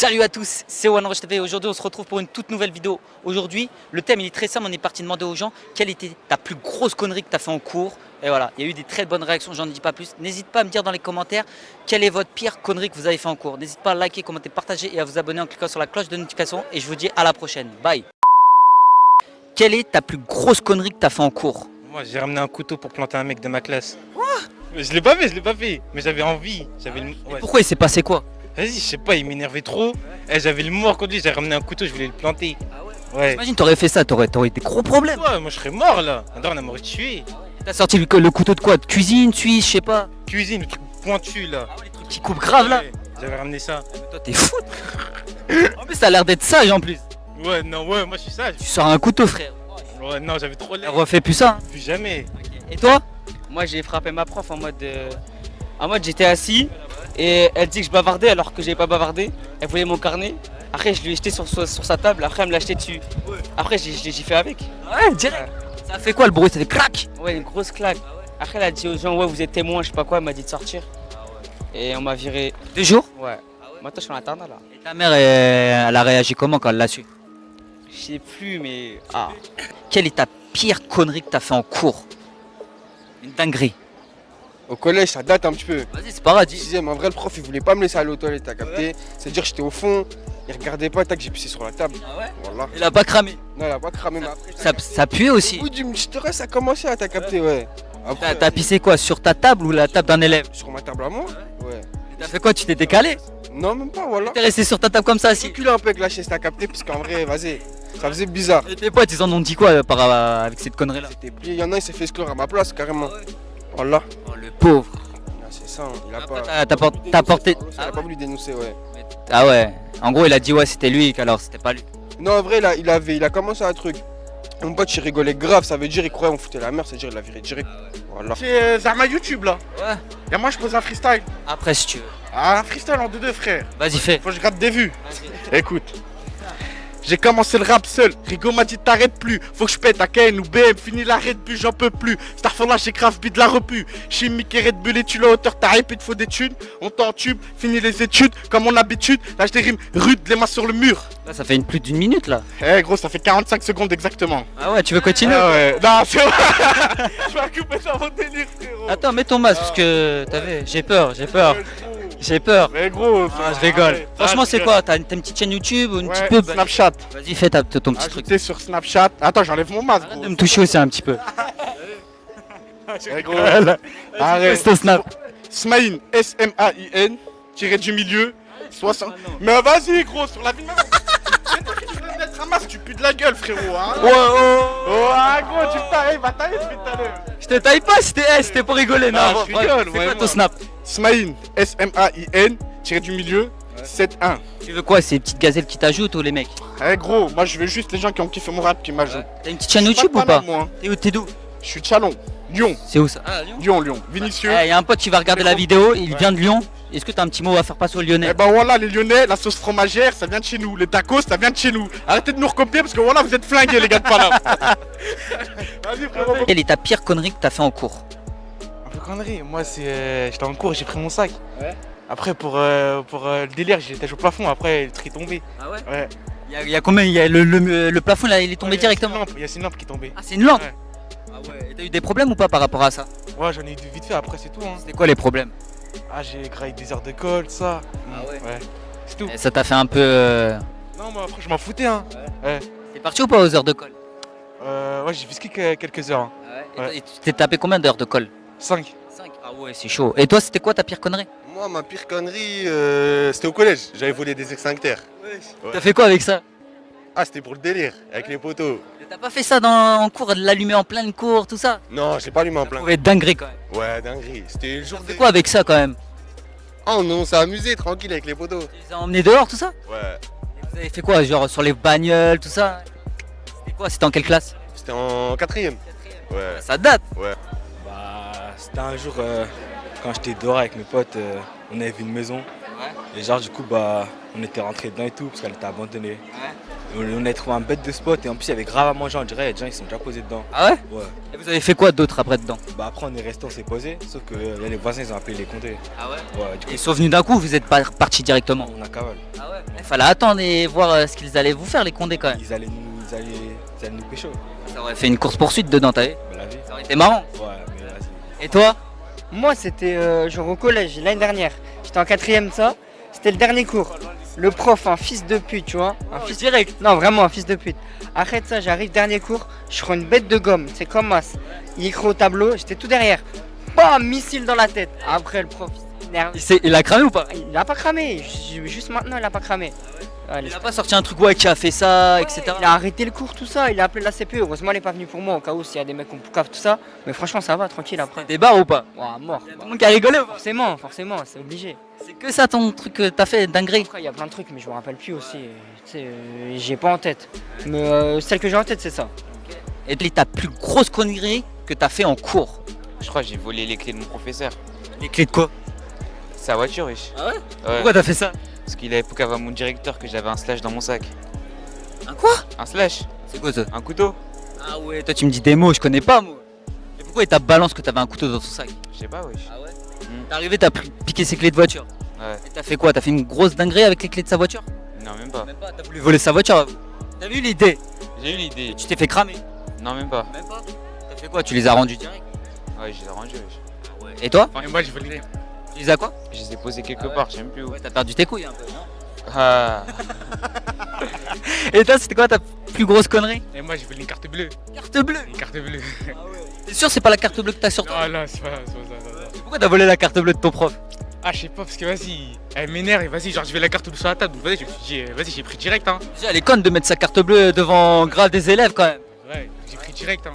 Salut à tous, c'est OneRush TV. Aujourd'hui, on se retrouve pour une toute nouvelle vidéo. Aujourd'hui, le thème il est très simple. On est parti demander aux gens quelle était ta plus grosse connerie que tu as fait en cours. Et voilà, il y a eu des très bonnes réactions, j'en dis pas plus. N'hésite pas à me dire dans les commentaires quelle est votre pire connerie que vous avez fait en cours. N'hésite pas à liker, commenter, partager et à vous abonner en cliquant sur la cloche de notification. Et je vous dis à la prochaine. Bye. Quelle est ta plus grosse connerie que tu as fait en cours? Moi, j'ai ramené un couteau pour planter un mec de ma classe. Quoi? Je l'ai pas fait. Mais j'avais envie. Ouais. Pourquoi il s'est passé quoi? Vas-y, je sais pas, il m'énervait trop. J'avais le mort contre lui, j'ai ramené un couteau, je voulais le planter. Ouais. Imagine, t'aurais fait ça, t'aurais des gros problèmes. Ouais, moi je serais mort là. On m'aurait tué. T'as sorti le couteau de quoi? De cuisine, suisse, je sais pas. Cuisine, le truc pointu là. Ah ouais, les trucs qui coupent grave là. Ouais, j'avais ramené ça. Mais toi, t'es fou. En plus, ça a l'air d'être sage en plus. Ouais, non, ouais, moi je suis sage. Tu sors un couteau, frère. Ouais, non, j'avais trop l'air. Refais plus ça. Plus jamais. Et toi? Moi j'ai frappé ma prof en mode j'étais assis et elle dit que je bavardais alors que j'ai pas bavardé. Elle voulait mon carnet. Après je lui ai jeté sur sa table, après elle me l'a jeté dessus. Après j'ai fait avec. Ouais, direct. Ça fait quoi le bruit? Ça fait crac. Ouais, une grosse claque. Après elle a dit aux gens ouais vous êtes témoins, je sais pas quoi, elle m'a dit de sortir. Et on m'a viré. 2 jours? Ouais. Maintenant je suis en internat là. Et ta mère, elle a réagi comment quand elle l'a su? Je sais plus mais. Quelle est ta pire connerie que t'as fait en cours? Une dinguerie. Au collège, ça date un petit peu. Vas-y, c'est pas grave. dis. Sixième, en vrai, le prof, il voulait pas me laisser aller aux toilettes, t'as capté. C'est-à-dire, j'étais au fond, il regardait pas, tac, j'ai pissé sur la table. Ah ouais? Voilà. Il a pas cramé. Non, il a pas cramé, mais après. Ça puait aussi. Au bout d'une petite heure, ça a commencé à t'as capté, ouais. Après, T'as pissé quoi? Sur ta table ou la table d'un élève? sur ma table à moi. Ouais. T'as fait quoi? Tu t'es décalé? Non, même pas, voilà. T'es resté sur ta table comme ça, J'ai assis. reculé un peu avec la chaise, t'as capté, parce qu'en vrai, vas-y, ça faisait bizarre. Et tes potes, ils en ont dit quoi avec cette connerie là? C'était plié, il y en a, il s'est fait exclure à ma place, carrément. Voilà. Oh le pauvre. Ah, c'est ça, hein, il a Après, pas. t'as porté. Il a pas voulu dénoncer, ouais. Ah ouais. En gros, il a dit ouais, c'était lui, qu'alors c'était pas lui. Non, en vrai, il a commencé un truc. Mon pote, il rigolait grave, ça veut dire, il croyait on foutait la merde, c'est-à-dire, il l'a viré direct. Voilà. C'est Zarma YouTube là. Ouais. Et moi je pose un freestyle. Après, si tu veux. Ah, un freestyle en deux frère. Vas-y, fais. Faut que je gratte des vues. Écoute. J'ai commencé le rap seul, Rigo m'a dit t'arrêtes plus. Faut que je pète à KN ou BM, fini la Red Bull, j'en peux plus. Starfall j'ai grave bide la repu. Chimique et Red Bull et tu la hauteur, t'as hype, il te faut des thunes. On t'entube, fini les études, comme mon habitude. Là j'ai des rimes rudes, les mains sur le mur. Là, ça fait plus d'une minute là. Eh gros, ça fait 45 secondes exactement. Ah ouais, tu veux continuer? Ah ouais, non, c'est vrai. Je vais couper dans mon délire frérot. Attends, mets ton masque parce que t'as vu, j'ai peur. J'ai peur. Mais gros, Je rigole. Franchement, c'est quoi? T'as une petite chaîne YouTube ou une petite pub? Snapchat. Vas-y, fais ton petit truc. Ajouté sur Snapchat. Attends, j'enlève mon masque Arrête gros. de me toucher aussi un petit peu. Eh, gros. Arrête. C'est ton snap. Smaïn, S-M-A-I-N, tiré du milieu, 60. Mais vas-y gros, sur la vie même. C'est toi qui devrais mettre un masque, tu pues de la gueule frérot hein. Oh ah, gros, tu tailles, va tailler depuis tout à l'heure. Je te taille pas, c'était pour rigoler. Non, Ah, je rigole, c'est quoi vraiment. ton snap? Smaïn, S-M-A-I-N, tiré du milieu, 7-1. Tu veux quoi? C'est les petites gazelles qui t'ajoutent ou les mecs? Eh gros, moi je veux juste les gens qui ont kiffé mon rap qui m'ajoutent. T'as une petite chaîne Je suis YouTube ou pas pas? malade, moi, hein. T'es d'où? Je suis de Chalon, Lyon, C'est où ça? Ah, Lyon. Lyon. Vinicieux. Il y a un pote qui va regarder la vidéo, il vient de Lyon. Est-ce que t'as un petit mot à faire passer aux Lyonnais? Eh ben voilà les Lyonnais, la sauce fromagère ça vient de chez nous, les tacos ça vient de chez nous. Arrêtez de nous recopier parce que voilà vous êtes flingués les gars de Paname. Vas-y frérot. Quelle est ta pire connerie que t'as fait en cours? Un peu connerie, moi c'est. J'étais en cours, j'ai pris mon sac. Ouais. Après pour le délire, j'étais au plafond, après le tri est tombé. Ah ouais? Ouais. Il y a combien? Le plafond là, il est tombé directement. Il y a une lampe qui est tombée. Ah, c'est une lampe? Ouais. Ah ouais. Et t'as eu des problèmes ou pas par rapport à ça? Ouais, j'en ai eu vite fait, après c'est tout. Hein. C'était quoi les problèmes? Ah, j'ai graillé des heures de colle, tout ça. Ah ouais? Ouais. C'est tout. Et ça t'a fait un peu. Non, mais après je m'en foutais. Hein. Ouais. T'es parti ou pas aux heures de colle? Ouais, j'ai fisqué quelques heures. Hein. Et tu t'es tapé combien d'heures de colle? 5. 5. Ah ouais, c'est chaud. Et toi, c'était quoi ta pire connerie? Moi, ma pire connerie, c'était au collège. J'avais volé des extincteurs. Ouais. T'as fait quoi avec ça? Ah, c'était pour le délire, avec les poteaux. T'as pas fait ça en cours, de l'allumer en pleine cour, tout ça? Non, j'ai pas allumé en plein. Ça pouvait être dinguerie quand même. Ouais, dinguerie. C'était le jour T'as des... fait quoi avec ça quand même? Oh non, on s'est amusé tranquille avec les poteaux. Tu les as emmenés dehors, tout ça? Ouais. Et vous avez fait quoi? Genre sur les bagnoles, tout ça? C'était quoi? C'était en quelle classe? C'était en quatrième. Ouais. Ça date. Ouais. Bah, c'était un jour quand j'étais dehors avec mes potes, on avait vu une maison. Et genre, du coup, bah, on était rentré dedans et tout, parce qu'elle était abandonnée. On a trouvé un bête de spot et en plus il y avait grave à manger, on dirait, les gens ils sont déjà posés dedans. Ah ouais? Ouais. Et vous avez fait quoi d'autre après dedans? Bah après on est resté, on s'est posé, sauf que là, les voisins ils ont appelé les condés. Ah ouais? Ouais, du coup Ils sont venus d'un coup ou vous êtes pas partis directement? on a cavale. Ah ouais? Il fallait attendre et voir ce qu'ils allaient vous faire les condés quand même. Ils allaient nous pécho. Ça aurait fait une course poursuite dedans, t'as vu? Bah la vie. Ça aurait été marrant. Ouais, mais vas-y. Et toi? Moi, c'était genre au collège, l'année dernière. J'étais en quatrième, ça. C'était le dernier cours. Le prof, un fils de pute, tu vois. Un fils direct. Non, vraiment, un fils de pute. Après de ça, j'arrive, dernier cours. Je prends une bête de gomme. C'est comme Mas. Il écrit au tableau. J'étais tout derrière. Bam, missile dans la tête. Après, le prof, il s'énerve. Il a cramé ou pas? Il a pas cramé. Juste maintenant, il a pas cramé. Ouais, Il a pas sorti un truc ouais qui a fait ça, etc. il a arrêté le cours, tout ça. Il a appelé la CPE. Heureusement, elle est pas venue pour moi, au cas où s'il y a des mecs qui poucave tout ça. Mais franchement, ça va, tranquille après. Des barres ou pas? Ouah, mort. Tout le monde qui a rigolé ou pas? Forcément, c'est obligé. C'est que ça ton truc que t'as fait dinguerie. Après, il y a plein de trucs, mais je me rappelle plus aussi. Tu sais, j'ai pas en tête. Mais celle que j'ai en tête, c'est ça. Et ta plus grosse connerie que t'as fait en cours? Je crois que j'ai volé les clés de mon professeur. Les clés de quoi? Sa voiture, wesh. Ah ouais? Ouais. Pourquoi t'as fait ça? Parce qu'il avait poucave à mon directeur que j'avais un slash dans mon sac. Un quoi? Un slash? C'est quoi ça? Un couteau? Ah ouais, toi tu me dis des mots, je connais pas moi. Et pourquoi il t'a balance que t'avais un couteau dans ton sac? Je sais pas, wesh. Ah ouais? T'es arrivé, t'as piqué ses clés de voiture. Ouais. Et t'as fait quoi? T'as fait une grosse dinguerie avec les clés de sa voiture? Non, même pas. Même pas, t'as voulu voler sa voiture. T'as vu l'idée? J'ai eu l'idée. Tu t'es fait cramer. Non, même pas. Même pas? T'as fait quoi? Tu les as rendus direct? Ouais, je les ai rangés, wesh. Et toi? Et moi je voulais. Tu les as quoi? Je les ai posés quelque Ah ouais. part, je sais même plus où. Ouais, t'as perdu tes couilles un peu, non? Ah. Et toi, c'était quoi ta plus grosse connerie? Et moi je voulais une carte bleue. Carte bleue. Une carte bleue. T'es sûr c'est pas la carte bleue que t'as sur toi? Non, non, c'est pas ça. Pourquoi t'as volé la carte bleue de ton prof? Ah, je sais pas, parce que vas-y, elle m'énerve et vas-y, genre je vais la carte bleue sur la table. Donc vas-y, je me suis dit, vas-y, j'ai pris direct, hein. Déjà, elle est conne de mettre sa carte bleue devant grave des élèves quand même. Ouais, j'ai pris direct, hein.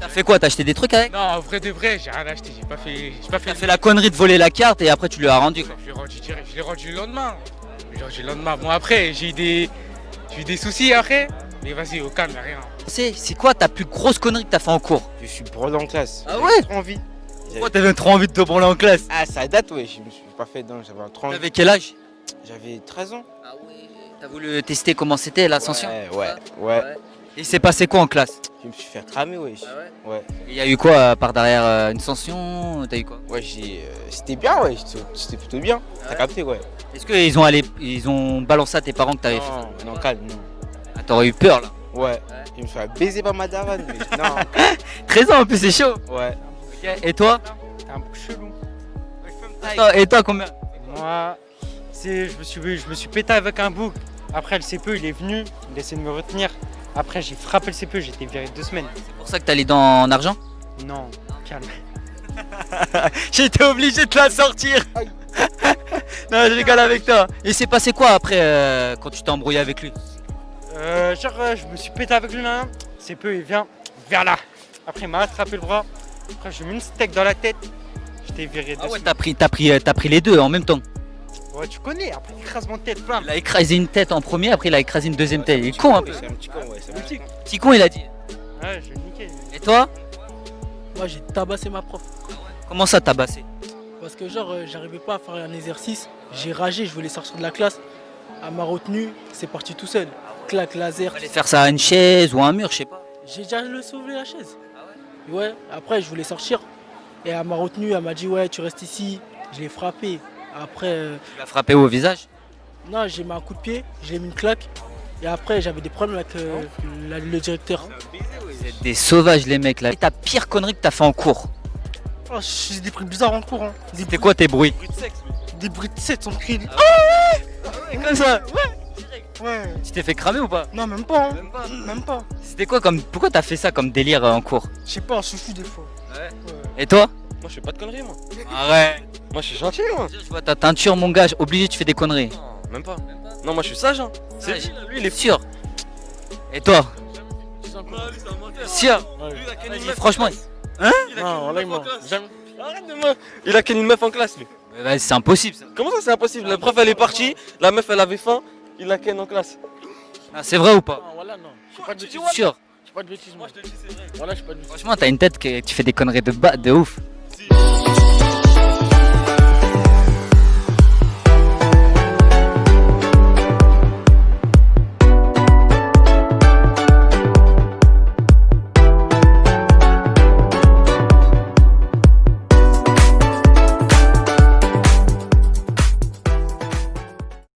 T'as fait quoi? T'as acheté des trucs avec? Non, en vrai de vrai, j'ai rien acheté, j'ai pas fait. T'as fait la connerie de voler la carte et après tu lui as rendu quoi. Je l'ai rendu direct, je l'ai rendu le lendemain. Je l'ai rendu le lendemain. Bon, après, j'ai eu des soucis après, mais vas-y, au calme, y'a rien. C'est quoi ta plus grosse connerie que t'as fait en cours? Je suis brûlé en classe. Ah ouais? Trop envie. Pourquoi t'avais trop envie de te branler en classe? Ah, ça date, ouais. Je me suis pas fait dedans. J'avais un 30. T'avais quel âge? J'avais 13 ans. Ah ouais. T'as voulu tester comment c'était l'ascension? Ouais. Et il s'est passé quoi en classe? Je me suis fait cramer, ouais. Ouais. Il y a eu quoi par derrière une sanction? T'as eu quoi? Ouais, c'était bien, ouais. C'était plutôt bien. T'as capté, ouais. Est-ce qu'ils ont balancé à tes parents que t'avais fait ça? Non, calme, non. Ah, t'aurais eu peur là. Ouais. Je me suis fait baiser par ma daronne. Mais non. 13 ans en plus, c'est chaud. Ouais. Et toi? T'es un peu chelou. Et toi combien? Moi, je me suis pété avec un bouc. Après, le CPE, il est venu, il a essayé de me retenir. Après, j'ai frappé le CPE, j'ai été viré 2 semaines. C'est pour ça que t'as les dents en argent? Non, calme. J'étais obligé de la sortir. Non, je rigole avec toi. Et c'est passé quoi après quand tu t'es embrouillé avec lui? Je me suis pété avec le nain. CPE, il vient vers là. Après, il m'a attrapé le bras. Après, j'ai mis une steak dans la tête. J'étais viré 2 Ah ouais, semaines. t'as pris les deux en même temps. Ouais, tu connais. Après, écrasement de tête, plein. Il a écrasé une tête en premier, après il a écrasé une deuxième tête. Il est con un peu. C'est un petit con, ouais. C'est un petit con. Petit con, il a dit. Ouais, je l'ai niqué. Et toi? Moi j'ai tabassé ma prof. Comment ça t'as bassé? Parce que genre j'arrivais pas à faire un exercice. J'ai ragé, je voulais sortir de la classe. Elle m'a retenu, c'est parti tout seul. Clac, laser. Fallait faire ça à une chaise ou à un mur, je sais pas. J'ai déjà le sauvé la chaise. Ouais, après je voulais sortir. Et elle m'a retenu, elle m'a dit ouais tu restes ici. Je l'ai frappé. Après, Tu l'as frappé au visage? non j'ai mis un coup de pied, je l'ai mis une claque. Et après j'avais des problèmes avec le directeur. Vous êtes des sauvages les mecs là. Et ta pire connerie que t'as fait en cours? Oh, j'ai des bruits bizarres en cours. Hein. C'était quoi tes bruits? Des bruits de sexe, on crie. Comme ça? Ouais. Tu t'es fait cramer ou pas? Non même pas. Hein. Même pas. C'était quoi comme. Pourquoi t'as fait ça comme délire en cours? Je sais pas, on se fout des fois. Et toi? Moi, je fais pas de conneries, moi. Arrête! Moi, je suis gentil, moi. Je vois ta teinture mon gars, obligé tu fais des conneries. Non, même pas. Non, moi, je suis sage, hein. C'est lui il est sûr. Et toi? Sûr? Vas-y, franchement. Non, là, il ment. Arrête de me. Il a qu'une meuf en classe, lui. Vas-y, c'est impossible ça. Comment ça, c'est impossible? La prof, elle est partie. La meuf, elle avait faim. Il a qu'une en classe. Ah, c'est vrai ou pas? Non, voilà, non. Je fais pas de bêtises. Sûr. Je fais pas de bêtises. Moi, je te dis c'est vrai. Voilà, je fais pas de bêtises. Franchement, t'as une tête que tu fais des conneries de ouf.